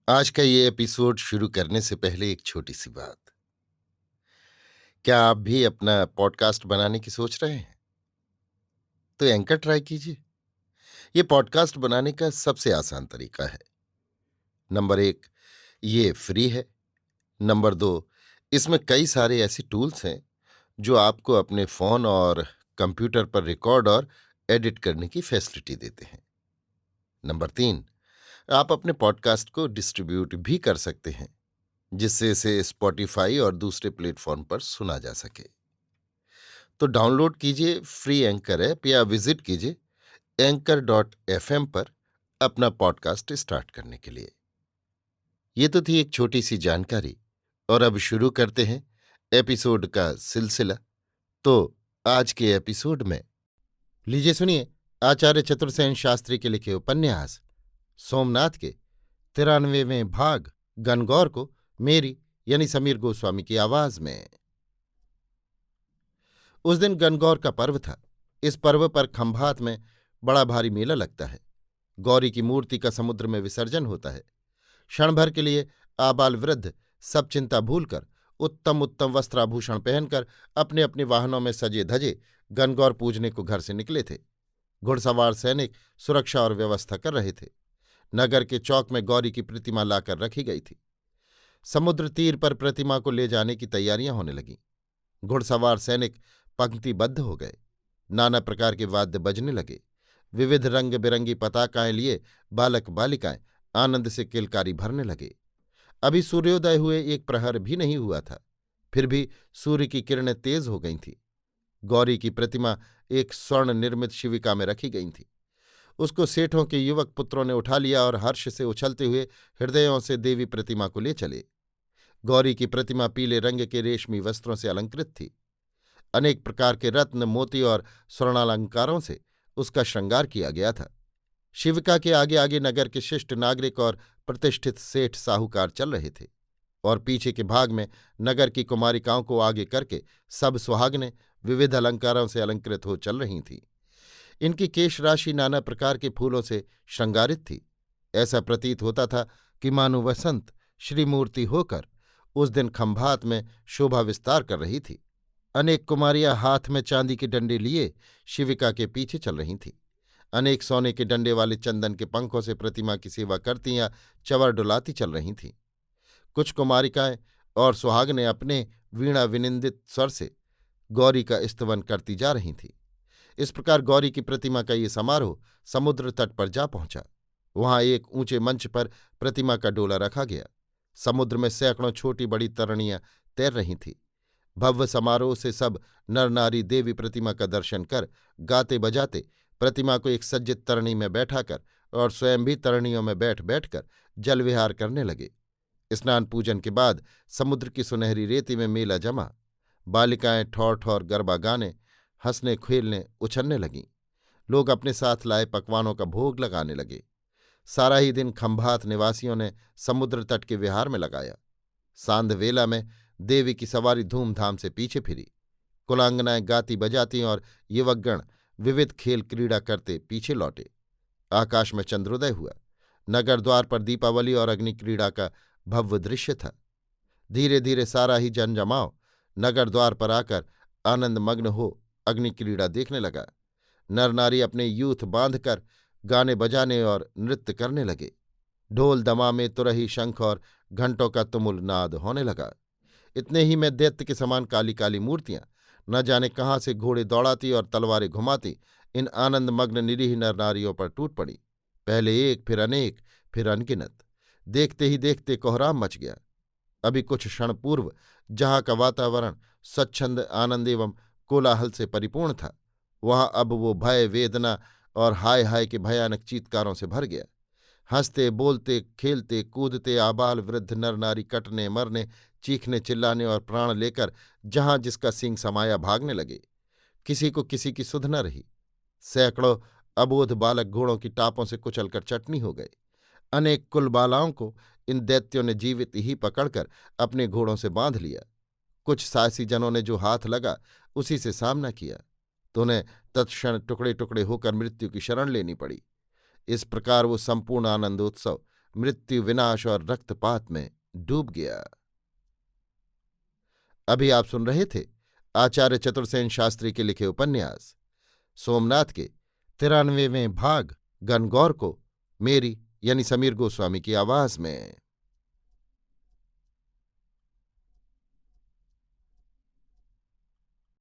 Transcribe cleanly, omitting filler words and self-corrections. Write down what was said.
आज का ये एपिसोड शुरू करने से पहले एक छोटी सी बात। क्या आप भी अपना पॉडकास्ट बनाने की सोच रहे हैं? तो एंकर ट्राई कीजिए। ये पॉडकास्ट बनाने का सबसे आसान तरीका है। नंबर 1, ये फ्री है। नंबर 2, इसमें कई सारे ऐसे टूल्स हैं जो आपको अपने फ़ोन और कंप्यूटर पर रिकॉर्ड और एडिट करने की फैसिलिटी देते हैं। नंबर 3, आप अपने पॉडकास्ट को डिस्ट्रीब्यूट भी कर सकते हैं, जिससे इसे स्पॉटिफाई और दूसरे प्लेटफ़ॉर्म पर सुना जा सके। तो डाउनलोड कीजिए फ्री एंकर ऐप या विजिट कीजिए anchor.fm पर अपना पॉडकास्ट स्टार्ट करने के लिए। ये तो थी एक छोटी सी जानकारी, और अब शुरू करते हैं एपिसोड का सिलसिला। तो आज के एपिसोड में लीजिए सुनिए आचार्य चतुर्सेन शास्त्री के लिखे उपन्यास सोमनाथ के 93वें भाग गणगौर को मेरी यानी समीर गोस्वामी की आवाज में। उस दिन गणगौर का पर्व था। इस पर्व पर खंभात में बड़ा भारी मेला लगता है। गौरी की मूर्ति का समुद्र में विसर्जन होता है। क्षण भर के लिए आबाल वृद्ध सब चिंता भूलकर उत्तम उत्तम वस्त्राभूषण पहनकर अपने अपने वाहनों में सजे धजे गणगौर पूजने को घर से निकले थे। घुड़सवार सैनिक सुरक्षा और व्यवस्था कर रहे थे। नगर के चौक में गौरी की प्रतिमा लाकर रखी गई थी। समुद्र तीर पर प्रतिमा को ले जाने की तैयारियां होने लगीं। घुड़सवार सैनिक पंक्तिबद्ध हो गए। नाना प्रकार के वाद्य बजने लगे। विविध रंग बिरंगी पताकाएं लिए बालक बालिकाएं आनंद से किलकारी भरने लगे। अभी सूर्योदय हुए एक प्रहर भी नहीं हुआ था, फिर भी सूर्य की किरणें तेज हो गई थीं। गौरी की प्रतिमा एक स्वर्ण निर्मित शिविका में रखी गई थी। उसको सेठों के युवक पुत्रों ने उठा लिया और हर्ष से उछलते हुए हृदयों से देवी प्रतिमा को ले चले। गौरी की प्रतिमा पीले रंग के रेशमी वस्त्रों से अलंकृत थी। अनेक प्रकार के रत्न मोती और स्वर्णालंकारों से उसका श्रृंगार किया गया था। शिविका के आगे आगे नगर के शिष्ट नागरिक और प्रतिष्ठित सेठ साहूकार चल रहे थे, और पीछे के भाग में नगर की कुमारिकाओं को आगे करके सब सुहागनें विविध अलंकारों से अलंकृत हो चल रही थीं। इनकी केश राशि नाना प्रकार के फूलों से श्रृंगारित थी। ऐसा प्रतीत होता था कि मानो वसंत श्रीमूर्ति होकर उस दिन खंभात में शोभा विस्तार कर रही थी। अनेक कुमारियां हाथ में चांदी के डंडे लिए शिविका के पीछे चल रही थीं। अनेक सोने के डंडे वाले चंदन के पंखों से प्रतिमा की सेवा करती या चंवर डुलाती चल रही थीं। कुछ कुमारिकाएं और सुहागनें अपने वीणा विनिंदित स्वर से गौरी का स्तवन करती जा रही थीं। इस प्रकार गौरी की प्रतिमा का ये समारोह समुद्र तट पर जा पहुंचा। वहां एक ऊंचे मंच पर प्रतिमा का डोला रखा गया। समुद्र में सैकड़ों छोटी बड़ी तरणियां तैर रही थीं। भव्य समारोह से सब नर नारी देवी प्रतिमा का दर्शन कर गाते बजाते प्रतिमा को एक सज्जित तरणी में बैठाकर और स्वयं भी तरणियों में बैठ बैठकर जल विहार करने लगे। स्नान पूजन के बाद समुद्र की सुनहरी रेती में मेला जमा। बालिकाएं ठौर ठौर गरबा गाने हंसने खेलने उछलने लगीं। लोग अपने साथ लाए पकवानों का भोग लगाने लगे। सारा ही दिन खंभात निवासियों ने समुद्र तट के विहार में लगाया। सांध वेला में देवी की सवारी धूमधाम से पीछे फिरी। कुलांगनाएं गाती बजाती और युवकगण विविध खेल क्रीड़ा करते पीछे लौटे। आकाश में चंद्रोदय हुआ। नगर द्वार पर दीपावली और अग्नि क्रीड़ा का भव्य दृश्य था। धीरे धीरे सारा ही जनजमाव नगर द्वार पर आकर आनंदमग्न हो अग्नि क्रीड़ा देखने लगा। नर नारी अपने यूथ बांधकर गाने बजाने और नृत्य करने लगे। ढोल दमामे तुरही शंख और घंटों का तुमुल नाद होने लगा। इतने ही में दैत्य के समान काली काली मूर्तियां न जाने कहाँ से घोड़े दौड़ाती और तलवारें घुमाती इन आनंदमग्न निरीह नर नारियों पर टूट पड़ी। पहले एक, फिर अनेक, फिर अनगिनत। देखते ही देखते कोहराम मच गया। अभी कुछ क्षण पूर्व जहाँ का वातावरण स्वच्छंद आनंद एवं कोलाहल से परिपूर्ण था, वहां अब वो भय वेदना और हाय हाय के भयानक चीत्कारों से भर गया। हंसते बोलते खेलते कूदते आबाल वृद्ध नर नारी कटने मरने चीखने चिल्लाने और प्राण लेकर जहां जिसका सींग समाया भागने लगे। किसी को किसी की सुध न रही। सैकड़ों अबोध बालक घोड़ों की टापों से कुचलकर चटनी हो गए। अनेक कुलबालाओं को इन दैत्यों ने जीवित ही पकड़कर अपने घोड़ों से बांध लिया। कुछ साहसी जनों ने जो हाथ लगा उसी से सामना किया, तो उन्हें तत्क्षण टुकड़े टुकड़े होकर मृत्यु की शरण लेनी पड़ी। इस प्रकार वो संपूर्ण आनंदोत्सव मृत्यु, विनाश और रक्तपात में डूब गया। अभी आप सुन रहे थे आचार्य चतुर्सेन शास्त्री के लिखे उपन्यास सोमनाथ के 93वें भाग गणगौर को मेरी यानी समीर गोस्वामी की आवाज में।